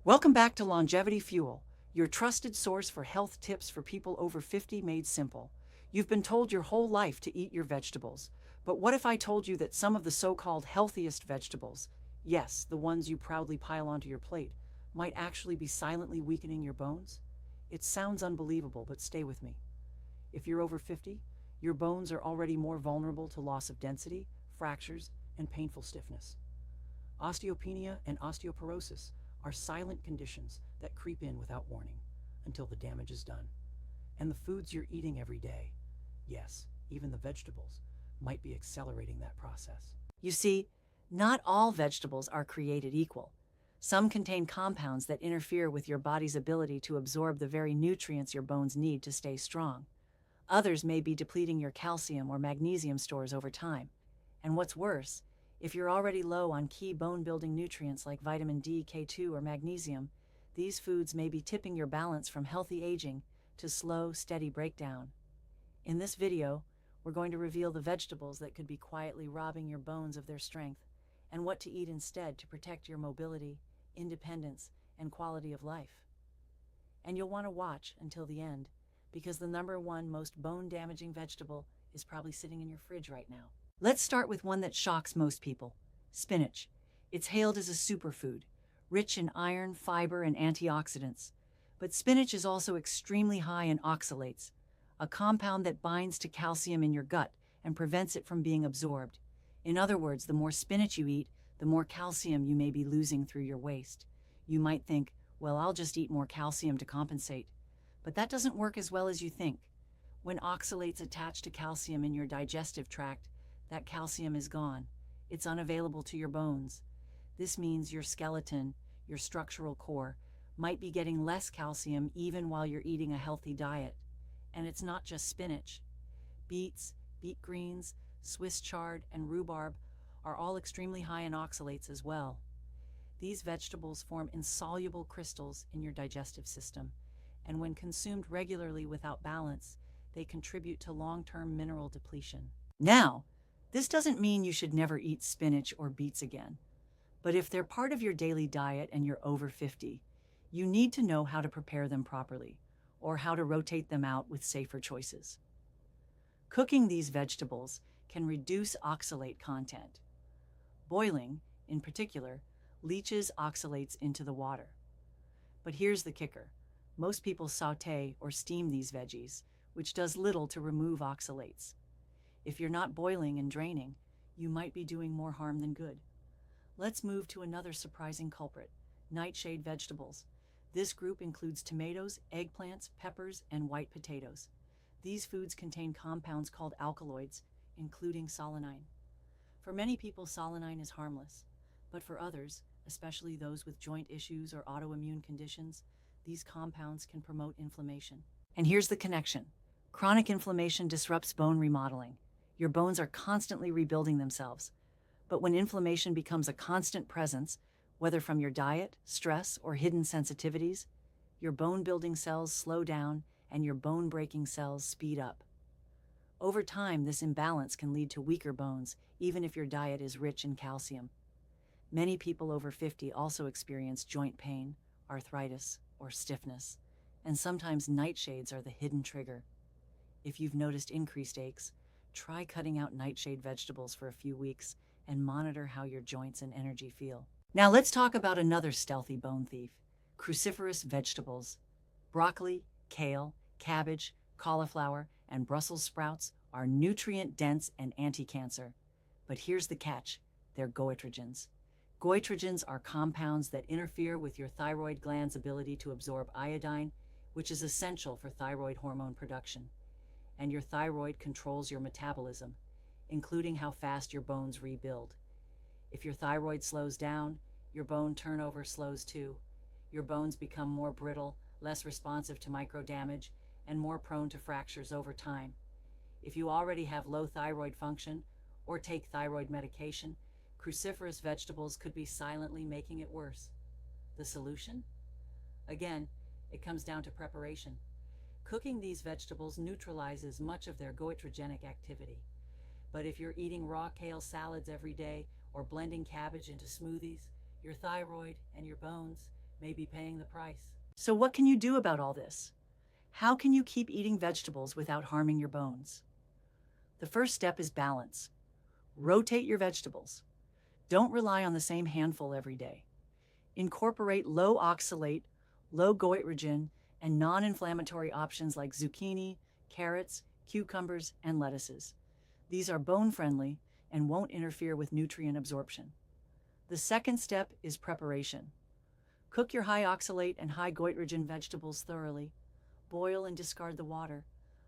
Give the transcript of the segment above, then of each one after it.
Welcome back to Longevity Fuel, your trusted source for health tips for people over 50 made simple. You've been told your whole life to eat your vegetables, but what if I told you that some of the so-called healthiest vegetables, yes, the ones you proudly pile onto your plate, might actually be silently weakening your bones? It sounds unbelievable, but stay with me. If you're over 50, your bones are already more vulnerable to loss of density, fractures, and painful stiffness. Osteopenia and osteoporosis are silent conditions that creep in without warning until the damage is done. And the foods you're eating every day, yes, even the vegetables, might be accelerating that process. You see, not all vegetables are created equal. Some contain compounds that interfere with your body's ability to absorb the very nutrients your bones need to stay strong. Others may be depleting your calcium or magnesium stores over time. And what's worse, if you're already low on key bone-building nutrients like vitamin D, K2, or magnesium, these foods may be tipping your balance from healthy aging to slow, steady breakdown. In this video, we're going to reveal the vegetables that could be quietly robbing your bones of their strength and what to eat instead to protect your mobility, independence, and quality of life. And you'll want to watch until the end, because the number one most bone-damaging vegetable is probably sitting in your fridge right now. Let's start with one that shocks most people: spinach. It's hailed as a superfood, rich in iron, fiber, and antioxidants. But spinach is also extremely high in oxalates, a compound that binds to calcium in your gut and prevents it from being absorbed. In other words, the more spinach you eat, the more calcium you may be losing through your waste. You might think, well, I'll just eat more calcium to compensate. But that doesn't work as well as you think. When oxalates attach to calcium in your digestive tract, that calcium is gone. It's unavailable to your bones. This means your skeleton, your structural core, might be getting less calcium even while you're eating a healthy diet. And it's not just spinach. Beets, beet greens, Swiss chard, and rhubarb are all extremely high in oxalates as well. These vegetables form insoluble crystals in your digestive system, and when consumed regularly without balance, they contribute to long-term mineral depletion. Now, this doesn't mean you should never eat spinach or beets again, but if they're part of your daily diet and you're over 50, you need to know how to prepare them properly, or how to rotate them out with safer choices. Cooking these vegetables can reduce oxalate content. Boiling, in particular, leaches oxalates into the water. But here's the kicker. Most people sauté or steam these veggies, which does little to remove oxalates. If you're not boiling and draining, you might be doing more harm than good. Let's move to another surprising culprit: nightshade vegetables. This group includes tomatoes, eggplants, peppers, and white potatoes. These foods contain compounds called alkaloids, including solanine. For many people, solanine is harmless, but for others, especially those with joint issues or autoimmune conditions, these compounds can promote inflammation. And here's the connection. Chronic inflammation disrupts bone remodeling. Your bones are constantly rebuilding themselves. But when inflammation becomes a constant presence, whether from your diet, stress, or hidden sensitivities, your bone-building cells slow down and your bone-breaking cells speed up. Over time, this imbalance can lead to weaker bones, even if your diet is rich in calcium. Many people over 50 also experience joint pain, arthritis, or stiffness, and sometimes nightshades are the hidden trigger. If you've noticed increased aches, try cutting out nightshade vegetables for a few weeks and monitor how your joints and energy feel. Now let's talk about another stealthy bone thief: cruciferous vegetables. Broccoli, kale, cabbage, cauliflower, and Brussels sprouts are nutrient-dense and anti-cancer. But here's the catch: they're goitrogens. Goitrogens are compounds that interfere with your thyroid gland's ability to absorb iodine, which is essential for thyroid hormone production. And your thyroid controls your metabolism, including how fast your bones rebuild. If your thyroid slows down, your bone turnover slows too. Your bones become more brittle, less responsive to micro damage, and more prone to fractures over time. If you already have low thyroid function or take thyroid medication, cruciferous vegetables could be silently making it worse. The solution? Again, it comes down to preparation. Cooking these vegetables neutralizes much of their goitrogenic activity. But if you're eating raw kale salads every day or blending cabbage into smoothies, your thyroid and your bones may be paying the price. So what can you do about all this? How can you keep eating vegetables without harming your bones? The first step is balance. Rotate your vegetables. Don't rely on the same handful every day. Incorporate low oxalate, low goitrogen, and non-inflammatory options like zucchini, carrots, cucumbers, and lettuces. These are bone-friendly and won't interfere with nutrient absorption. The second step is preparation. Cook your high oxalate and high goitrogen vegetables thoroughly. Boil and discard the water.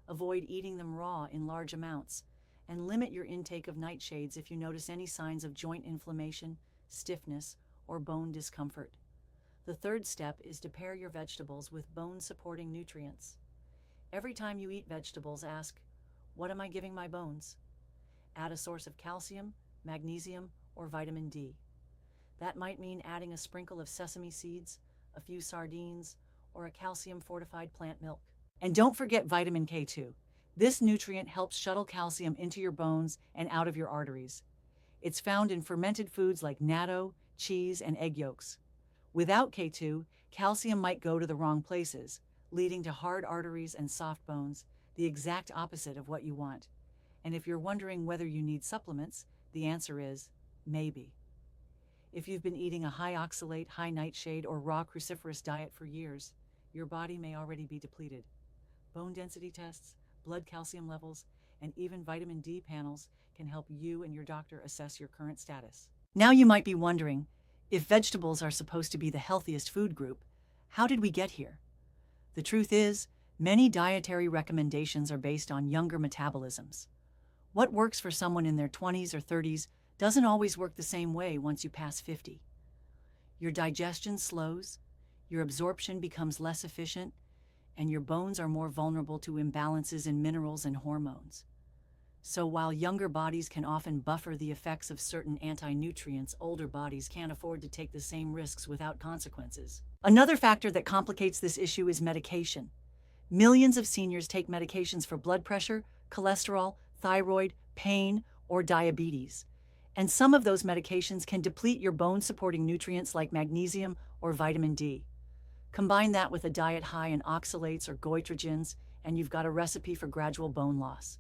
Avoid eating them raw in large amounts. And limit your intake of nightshades if you notice any signs of joint inflammation, stiffness, or bone discomfort. The third step is to pair your vegetables with bone-supporting nutrients. Every time you eat vegetables, ask, what am I giving my bones? Add a source of calcium, magnesium, or vitamin D. That might mean adding a sprinkle of sesame seeds, a few sardines, or a calcium-fortified plant milk. And don't forget vitamin K2. This nutrient helps shuttle calcium into your bones and out of your arteries. It's found in fermented foods like natto, cheese, and egg yolks. Without K2, calcium might go to the wrong places, leading to hard arteries and soft bones, the exact opposite of what you want. And if you're wondering whether you need supplements, the answer is maybe. If you've been eating a high oxalate, high nightshade, or raw cruciferous diet for years, your body may already be depleted. Bone density tests, blood calcium levels, and even vitamin D panels can help you and your doctor assess your current status. Now you might be wondering, if vegetables are supposed to be the healthiest food group, how did we get here? The truth is, many dietary recommendations are based on younger metabolisms. What works for someone in their 20s or 30s doesn't always work the same way once you pass 50. Your digestion slows, your absorption becomes less efficient, and your bones are more vulnerable to imbalances in minerals and hormones. So while younger bodies can often buffer the effects of certain anti-nutrients, older bodies can't afford to take the same risks without consequences. Another factor that complicates this issue is medication. Millions of seniors take medications for blood pressure, cholesterol, thyroid, pain, or diabetes. And some of those medications can deplete your bone-supporting nutrients like magnesium or vitamin D. Combine that with a diet high in oxalates or goitrogens, and you've got a recipe for gradual bone loss.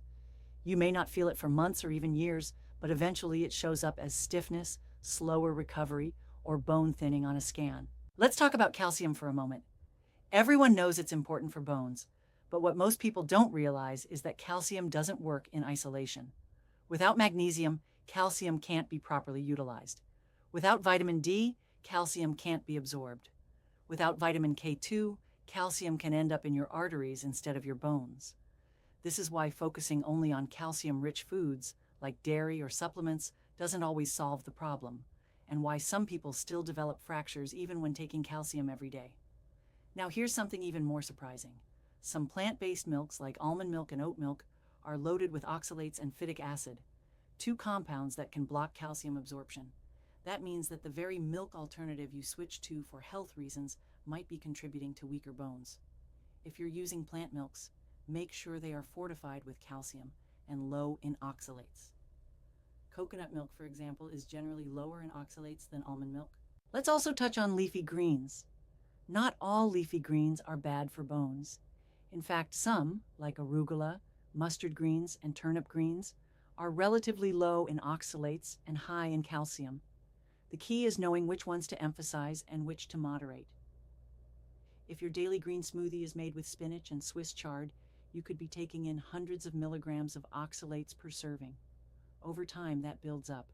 You may not feel it for months or even years, but eventually it shows up as stiffness, slower recovery, or bone thinning on a scan. Let's talk about calcium for a moment. Everyone knows it's important for bones, but what most people don't realize is that calcium doesn't work in isolation. Without magnesium, calcium can't be properly utilized. Without vitamin D, calcium can't be absorbed. Without vitamin K2, calcium can end up in your arteries instead of your bones. This is why focusing only on calcium-rich foods, like dairy or supplements, doesn't always solve the problem, and why some people still develop fractures even when taking calcium every day. Now here's something even more surprising. Some plant-based milks, like almond milk and oat milk, are loaded with oxalates and phytic acid, two compounds that can block calcium absorption. That means that the very milk alternative you switch to for health reasons might be contributing to weaker bones. If you're using plant milks, make sure they are fortified with calcium and low in oxalates. Coconut milk, for example, is generally lower in oxalates than almond milk. Let's also touch on leafy greens. Not all leafy greens are bad for bones. In fact, some, like arugula, mustard greens, and turnip greens, are relatively low in oxalates and high in calcium. The key is knowing which ones to emphasize and which to moderate. If your daily green smoothie is made with spinach and Swiss chard, you could be taking in hundreds of milligrams of oxalates per serving. Over time, that builds up.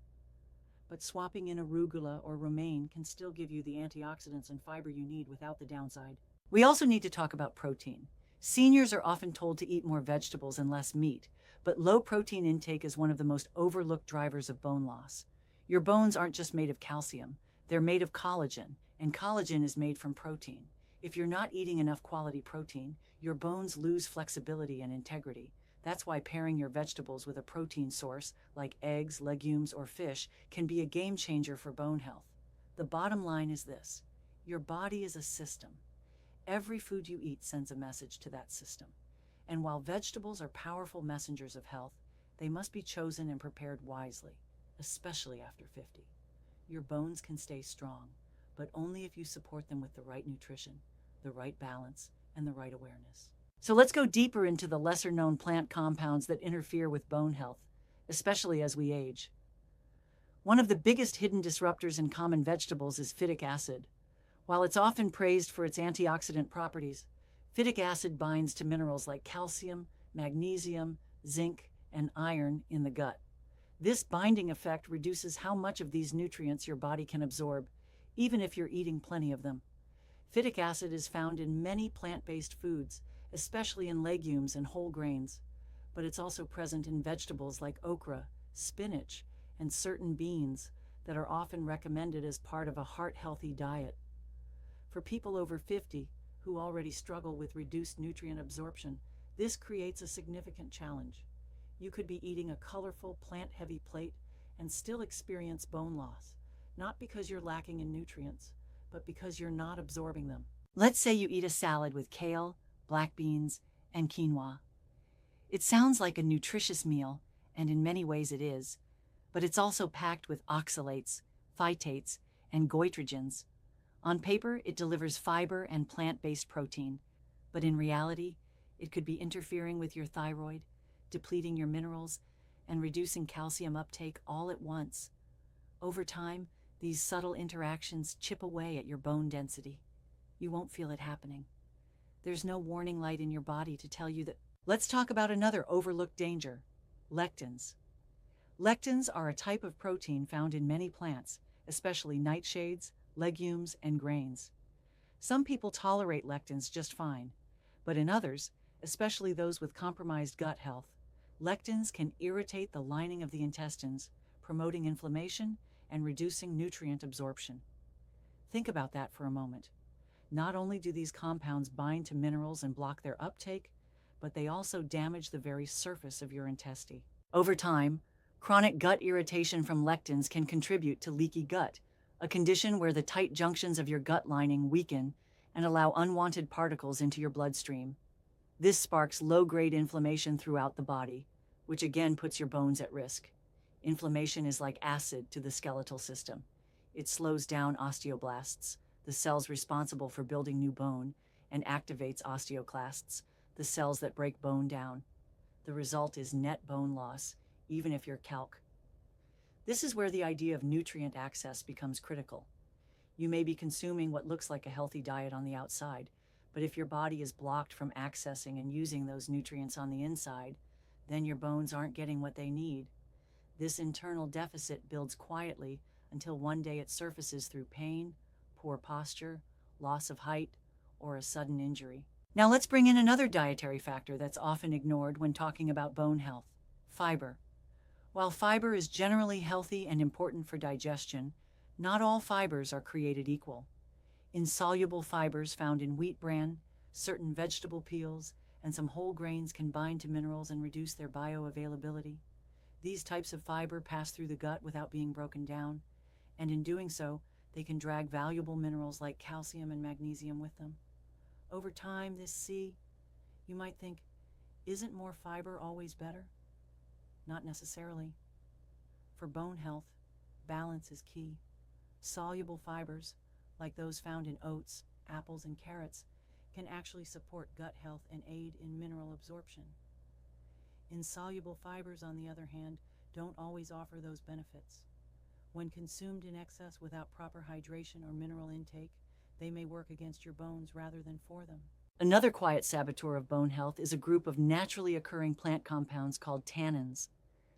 But swapping in arugula or romaine can still give you the antioxidants and fiber you need without the downside. We also need to talk about protein. Seniors are often told to eat more vegetables and less meat, but low protein intake is one of the most overlooked drivers of bone loss. Your bones aren't just made of calcium, they're made of collagen, and collagen is made from protein. If you're not eating enough quality protein, your bones lose flexibility and integrity. That's why pairing your vegetables with a protein source, like eggs, legumes, or fish, can be a game changer for bone health. The bottom line is this: your body is a system. Every food you eat sends a message to that system. And while vegetables are powerful messengers of health, they must be chosen and prepared wisely, especially after 50. Your bones can stay strong, but only if you support them with the right nutrition, the right balance, and the right awareness. So let's go deeper into the lesser-known plant compounds that interfere with bone health, especially as we age. One of the biggest hidden disruptors in common vegetables is phytic acid. While it's often praised for its antioxidant properties, phytic acid binds to minerals like calcium, magnesium, zinc, and iron in the gut. This binding effect reduces how much of these nutrients your body can absorb, even if you're eating plenty of them. Phytic acid is found in many plant-based foods, especially in legumes and whole grains, but it's also present in vegetables like okra, spinach, and certain beans that are often recommended as part of a heart-healthy diet. For people over 50 who already struggle with reduced nutrient absorption, this creates a significant challenge. You could be eating a colorful, plant-heavy plate and still experience bone loss, not because you're lacking in nutrients, but because you're not absorbing them. Let's say you eat a salad with kale, black beans, and quinoa. It sounds like a nutritious meal, and in many ways it is, but it's also packed with oxalates, phytates, and goitrogens. On paper, it delivers fiber and plant-based protein, but in reality, it could be interfering with your thyroid, depleting your minerals, and reducing calcium uptake all at once. Over time, these subtle interactions chip away at your bone density. You won't feel it happening. There's no warning light in your body to tell you that. Let's talk about another overlooked danger: lectins. Lectins are a type of protein found in many plants, especially nightshades, legumes, and grains. Some people tolerate lectins just fine, but in others, especially those with compromised gut health, lectins can irritate the lining of the intestines, promoting inflammation and reducing nutrient absorption. Think about that for a moment. Not only do these compounds bind to minerals and block their uptake, but they also damage the very surface of your intestine. Over time, chronic gut irritation from lectins can contribute to leaky gut, a condition where the tight junctions of your gut lining weaken and allow unwanted particles into your bloodstream. This sparks low-grade inflammation throughout the body, which again puts your bones at risk. Inflammation is like acid to the skeletal system. It slows down osteoblasts, the cells responsible for building new bone, and activates osteoclasts, the cells that break bone down. The result is net bone loss, even if you're calc. This is where the idea of nutrient access becomes critical. You may be consuming what looks like a healthy diet on the outside, but if your body is blocked from accessing and using those nutrients on the inside, then your bones aren't getting what they need. This internal deficit builds quietly until one day it surfaces through pain, poor posture, loss of height, or a sudden injury. Now let's bring in another dietary factor that's often ignored when talking about bone health: fiber. While fiber is generally healthy and important for digestion, not all fibers are created equal. Insoluble fibers found in wheat bran, certain vegetable peels, and some whole grains can bind to minerals and reduce their bioavailability. These types of fiber pass through the gut without being broken down, and in doing so, they can drag valuable minerals like calcium and magnesium with them. Over time, you might think, isn't more fiber always better? Not necessarily. For bone health, balance is key. Soluble fibers, like those found in oats, apples, and carrots, can actually support gut health and aid in mineral absorption. Insoluble fibers, on the other hand, don't always offer those benefits. When consumed in excess without proper hydration or mineral intake, they may work against your bones rather than for them. Another quiet saboteur of bone health is a group of naturally occurring plant compounds called tannins.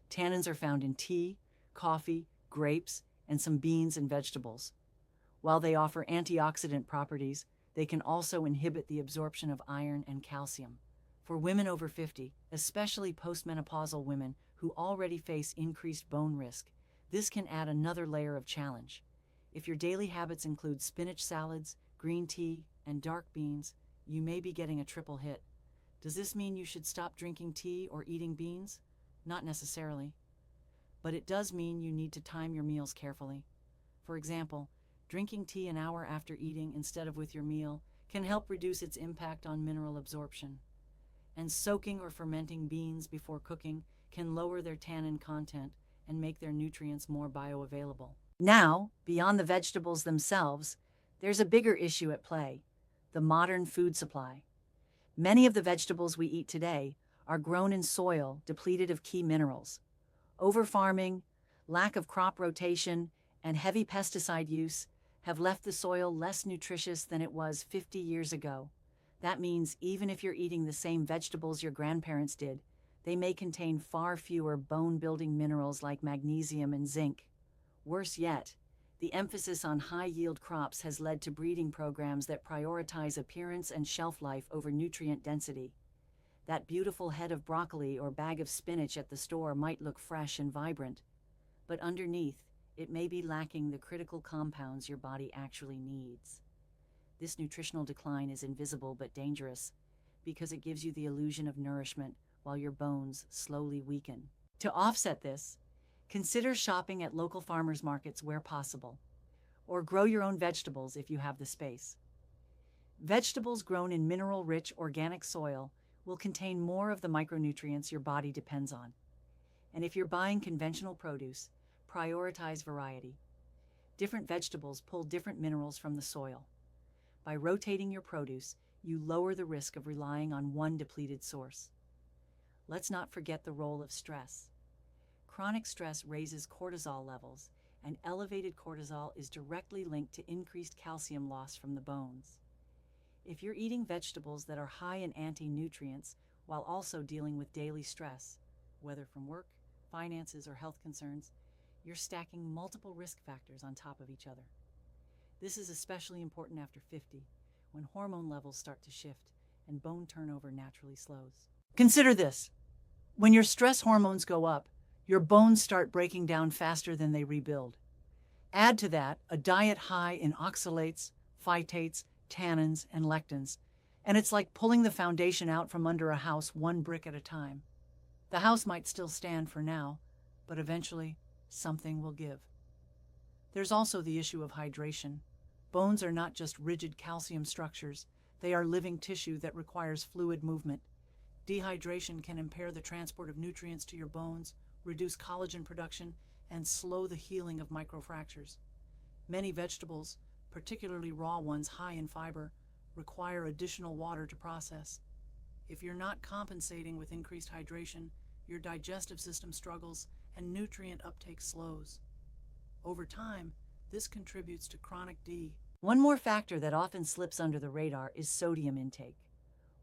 Tannins are found in tea, coffee, grapes, and some beans and vegetables. While they offer antioxidant properties, they can also inhibit the absorption of iron and calcium. For women over 50, especially postmenopausal women who already face increased bone risk, this can add another layer of challenge. If your daily habits include spinach salads, green tea, and dark beans, you may be getting a triple hit. Does this mean you should stop drinking tea or eating beans? Not necessarily. But it does mean you need to time your meals carefully. For example, drinking tea an hour after eating instead of with your meal can help reduce its impact on mineral absorption. And soaking or fermenting beans before cooking can lower their tannin content and make their nutrients more bioavailable. Now, beyond the vegetables themselves, there's a bigger issue at play: the modern food supply. Many of the vegetables we eat today are grown in soil depleted of key minerals. Overfarming, lack of crop rotation, and heavy pesticide use have left the soil less nutritious than it was 50 years ago. That means even if you're eating the same vegetables your grandparents did, they may contain far fewer bone-building minerals like magnesium and zinc. Worse yet, the emphasis on high-yield crops has led to breeding programs that prioritize appearance and shelf life over nutrient density. That beautiful head of broccoli or bag of spinach at the store might look fresh and vibrant, but underneath, it may be lacking the critical compounds your body actually needs. This nutritional decline is invisible but dangerous because it gives you the illusion of nourishment while your bones slowly weaken. To offset this, consider shopping at local farmers markets where possible, or grow your own vegetables if you have the space. Vegetables grown in mineral-rich organic soil will contain more of the micronutrients your body depends on. And if you're buying conventional produce, prioritize variety. Different vegetables pull different minerals from the soil. By rotating your produce, you lower the risk of relying on one depleted source. Let's not forget the role of stress. Chronic stress raises cortisol levels, and elevated cortisol is directly linked to increased calcium loss from the bones. If you're eating vegetables that are high in anti-nutrients while also dealing with daily stress, whether from work, finances, or health concerns, you're stacking multiple risk factors on top of each other. This is especially important after 50, when hormone levels start to shift and bone turnover naturally slows. Consider this. When your stress hormones go up, your bones start breaking down faster than they rebuild. Add to that a diet high in oxalates, phytates, tannins, and lectins, and it's like pulling the foundation out from under a house one brick at a time. The house might still stand for now, but eventually something will give. There's also the issue of hydration. Bones are not just rigid calcium structures, they are living tissue that requires fluid movement. Dehydration can impair the transport of nutrients to your bones, reduce collagen production, and slow the healing of microfractures. Many vegetables, particularly raw ones high in fiber, require additional water to process. If you're not compensating with increased hydration, your digestive system struggles and nutrient uptake slows. Over time, this contributes to chronic D. One more factor that often slips under the radar is sodium intake.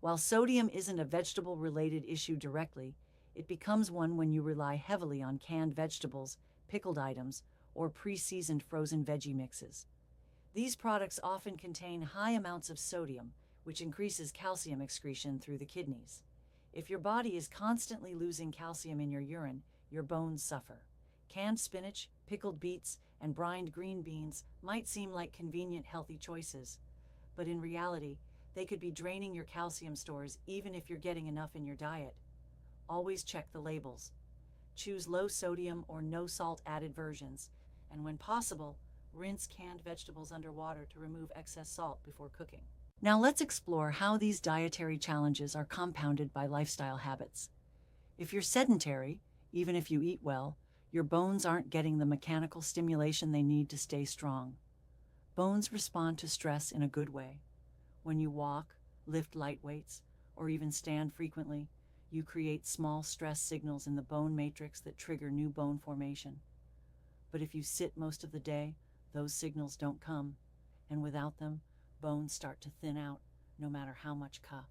While sodium isn't a vegetable-related issue directly, it becomes one when you rely heavily on canned vegetables, pickled items, or pre-seasoned frozen veggie mixes. These products often contain high amounts of sodium, which increases calcium excretion through the kidneys. If your body is constantly losing calcium in your urine, your bones suffer. Canned spinach, pickled beets, and brined green beans might seem like convenient, healthy choices, but in reality, they could be draining your calcium stores even if you're getting enough in your diet. Always check the labels. Choose low sodium or no salt added versions, and when possible, rinse canned vegetables under water to remove excess salt before cooking. Now let's explore how these dietary challenges are compounded by lifestyle habits. If you're sedentary, even if you eat well, your bones aren't getting the mechanical stimulation they need to stay strong. Bones respond to stress in a good way. When you walk, lift light weights, or even stand frequently, you create small stress signals in the bone matrix that trigger new bone formation. But if you sit most of the day, those signals don't come, and without them, bones start to thin out, no matter how much ka.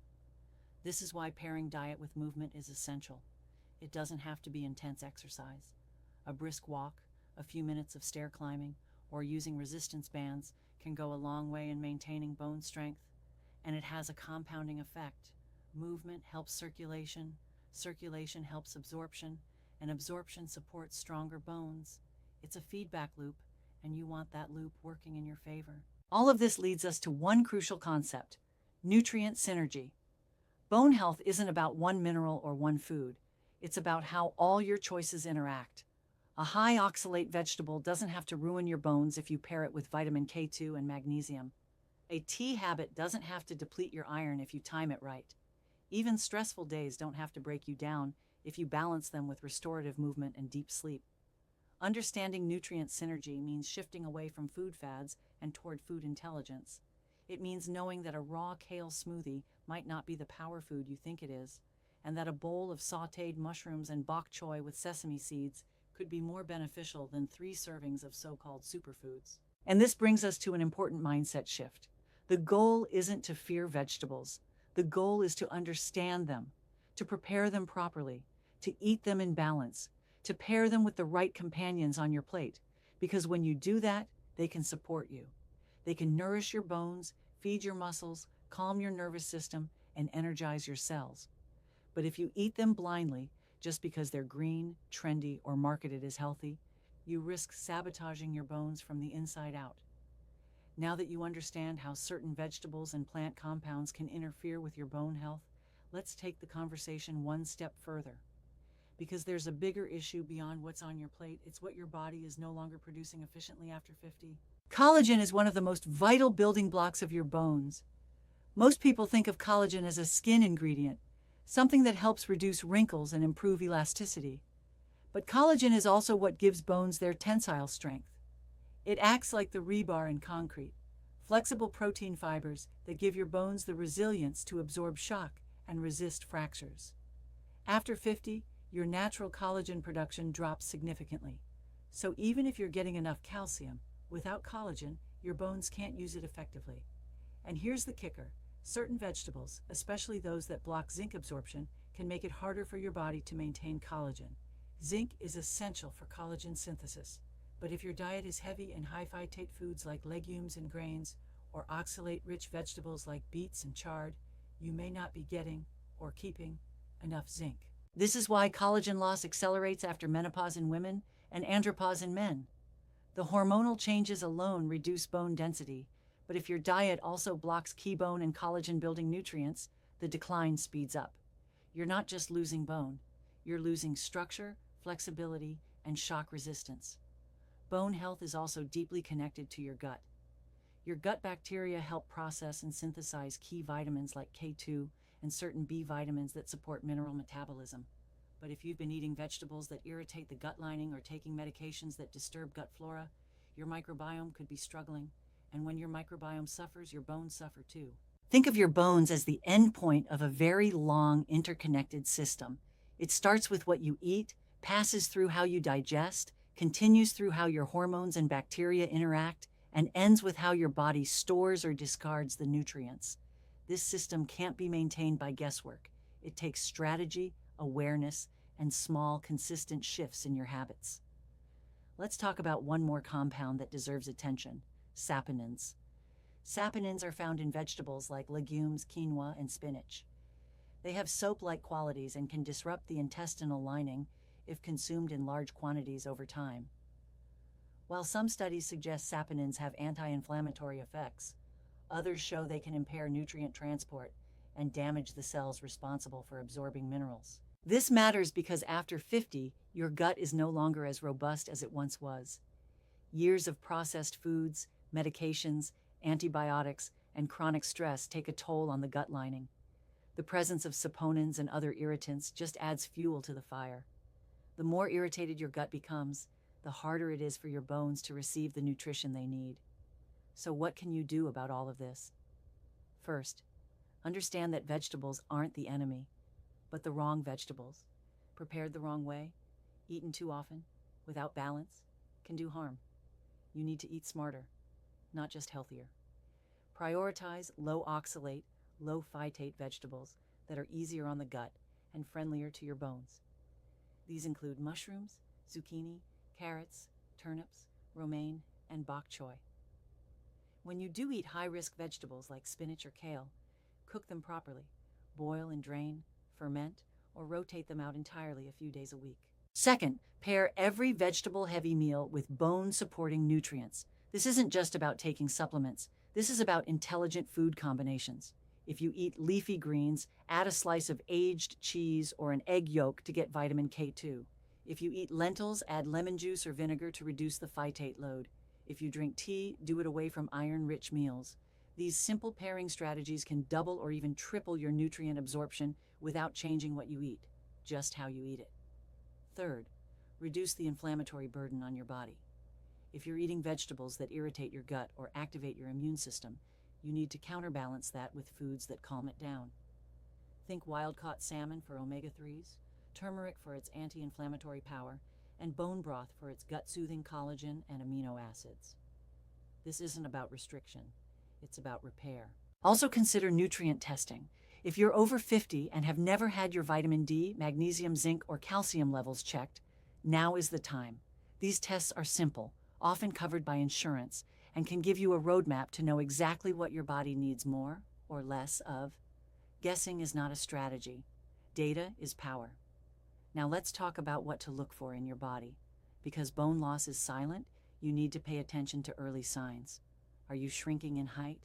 This is why pairing diet with movement is essential. It doesn't have to be intense exercise. A brisk walk, a few minutes of stair climbing, or using resistance bands can go a long way in maintaining bone strength, and it has a compounding effect. Movement helps circulation, circulation helps absorption, and absorption supports stronger bones. It's a feedback loop, and you want that loop working in your favor. All of this leads us to one crucial concept: nutrient synergy. Bone health isn't about one mineral or one food. It's about how all your choices interact. A high oxalate vegetable doesn't have to ruin your bones if you pair it with vitamin K2 and magnesium. A tea habit doesn't have to deplete your iron if you time it right. Even stressful days don't have to break you down if you balance them with restorative movement and deep sleep. Understanding nutrient synergy means shifting away from food fads and toward food intelligence. It means knowing that a raw kale smoothie might not be the power food you think it is, and that a bowl of sautéed mushrooms and bok choy with sesame seeds could be more beneficial than 3 servings of so-called superfoods. And this brings us to an important mindset shift. The goal isn't to fear vegetables. The goal is to understand them, to prepare them properly, to eat them in balance, to pair them with the right companions on your plate. Because when you do that, they can support you. They can nourish your bones, feed your muscles, calm your nervous system, and energize your cells. But if you eat them blindly, just because they're green, trendy, or marketed as healthy, you risk sabotaging your bones from the inside out. Now that you understand how certain vegetables and plant compounds can interfere with your bone health, let's take the conversation one step further. Because there's a bigger issue beyond what's on your plate. It's what your body is no longer producing efficiently after 50. Collagen is one of the most vital building blocks of your bones. Most people think of collagen as a skin ingredient, something that helps reduce wrinkles and improve elasticity. But collagen is also what gives bones their tensile strength. It acts like the rebar in concrete, flexible protein fibers that give your bones the resilience to absorb shock and resist fractures. After 50, your natural collagen production drops significantly. So even if you're getting enough calcium, without collagen, your bones can't use it effectively. And here's the kicker. Certain vegetables, especially those that block zinc absorption, can make it harder for your body to maintain collagen. Zinc is essential for collagen synthesis, but if your diet is heavy in high phytate foods like legumes and grains, or oxalate-rich vegetables like beets and chard, you may not be getting or keeping enough zinc. This is why collagen loss accelerates after menopause in women and andropause in men. The hormonal changes alone reduce bone density, but if your diet also blocks key bone and collagen-building nutrients, the decline speeds up. You're not just losing bone, you're losing structure, flexibility, and shock resistance. Bone health is also deeply connected to your gut. Your gut bacteria help process and synthesize key vitamins like K2 and certain B vitamins that support mineral metabolism. But if you've been eating vegetables that irritate the gut lining or taking medications that disturb gut flora, your microbiome could be struggling. And when your microbiome suffers, your bones suffer too. Think of your bones as the end point of a very long, interconnected system. It starts with what you eat, passes through how you digest, continues through how your hormones and bacteria interact, and ends with how your body stores or discards the nutrients. This system can't be maintained by guesswork. It takes strategy, awareness, and small, consistent shifts in your habits. Let's talk about one more compound that deserves attention: saponins. Saponins are found in vegetables like legumes, quinoa, and spinach. They have soap-like qualities and can disrupt the intestinal lining if consumed in large quantities over time. While some studies suggest saponins have anti-inflammatory effects, others show they can impair nutrient transport and damage the cells responsible for absorbing minerals. This matters because after 50, your gut is no longer as robust as it once was. Years of processed foods, medications, antibiotics, and chronic stress take a toll on the gut lining. The presence of saponins and other irritants just adds fuel to the fire. The more irritated your gut becomes, the harder it is for your bones to receive the nutrition they need. So what can you do about all of this? First, understand that vegetables aren't the enemy, but the wrong vegetables, prepared the wrong way, eaten too often, without balance, can do harm. You need to eat smarter, not just healthier. Prioritize low oxalate, low phytate vegetables that are easier on the gut and friendlier to your bones. These include mushrooms, zucchini, carrots, turnips, romaine, and bok choy. When you do eat high-risk vegetables like spinach or kale, cook them properly. Boil and drain, ferment, or rotate them out entirely a few days a week. Second, pair every vegetable-heavy meal with bone-supporting nutrients. This isn't just about taking supplements. This is about intelligent food combinations. If you eat leafy greens, add a slice of aged cheese or an egg yolk to get vitamin K2. If you eat lentils, add lemon juice or vinegar to reduce the phytate load. If you drink tea, do it away from iron-rich meals. These simple pairing strategies can double or even triple your nutrient absorption without changing what you eat, just how you eat it. Third, Reduce the inflammatory burden on your body. If you're eating vegetables that irritate your gut or activate your immune system, you need to counterbalance that with foods that calm it down. Think wild-caught salmon for omega-3s, turmeric for its anti-inflammatory power, and bone broth for its gut-soothing collagen and amino acids. This isn't about restriction, it's about repair. Also consider nutrient testing. If you're over 50 and have never had your vitamin D, magnesium, zinc, or calcium levels checked, now is the time. These tests are simple, often covered by insurance, and can give you a roadmap to know exactly what your body needs more or less of. Guessing is not a strategy. Data is power. Now let's talk about what to look for in your body. Because bone loss is silent, you need to pay attention to early signs. Are you shrinking in height?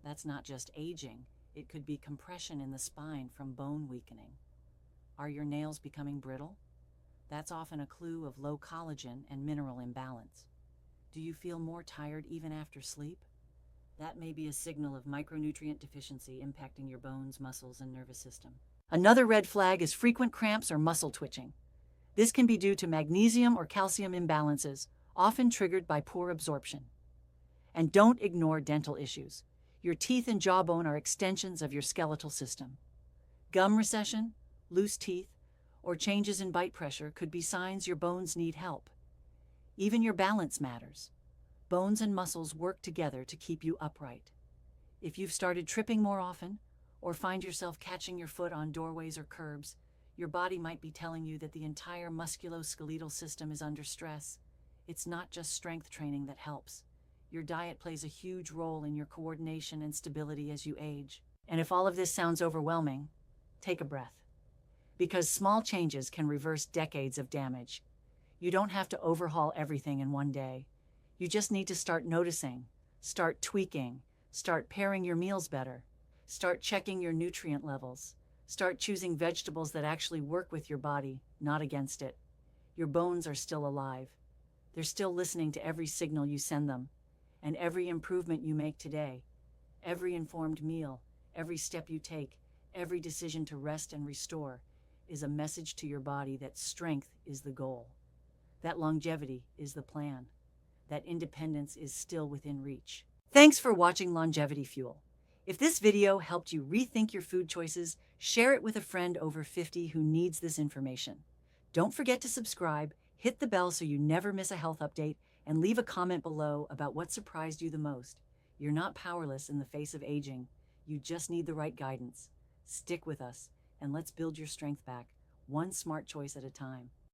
That's not just aging. It could be compression in the spine from bone weakening. Are your nails becoming brittle? That's often a clue of low collagen and mineral imbalance. Do you feel more tired even after sleep? That may be a signal of micronutrient deficiency impacting your bones, muscles, and nervous system. Another red flag is frequent cramps or muscle twitching. This can be due to magnesium or calcium imbalances, often triggered by poor absorption. And don't ignore dental issues. Your teeth and jawbone are extensions of your skeletal system. Gum recession, loose teeth, or changes in bite pressure could be signs your bones need help. Even your balance matters. Bones and muscles work together to keep you upright. If you've started tripping more often, or find yourself catching your foot on doorways or curbs, your body might be telling you that the entire musculoskeletal system is under stress. It's not just strength training that helps. Your diet plays a huge role in your coordination and stability as you age. And if all of this sounds overwhelming, take a breath. Because small changes can reverse decades of damage. You don't have to overhaul everything in one day. You just need to start noticing, start tweaking, start pairing your meals better, start checking your nutrient levels, start choosing vegetables that actually work with your body, not against it. Your bones are still alive. They're still listening to every signal you send them, and every improvement you make today, every informed meal, every step you take, every decision to rest and restore is a message to your body that strength is the goal, that longevity is the plan, that independence is still within reach. Thanks for watching Longevity Fuel. If this video helped you rethink your food choices, share it with a friend over 50 who needs this information. Don't forget to subscribe, hit the bell so you never miss a health update, and leave a comment below about what surprised you the most. You're not powerless in the face of aging. You just need the right guidance. Stick with us, and let's build your strength back, one smart choice at a time.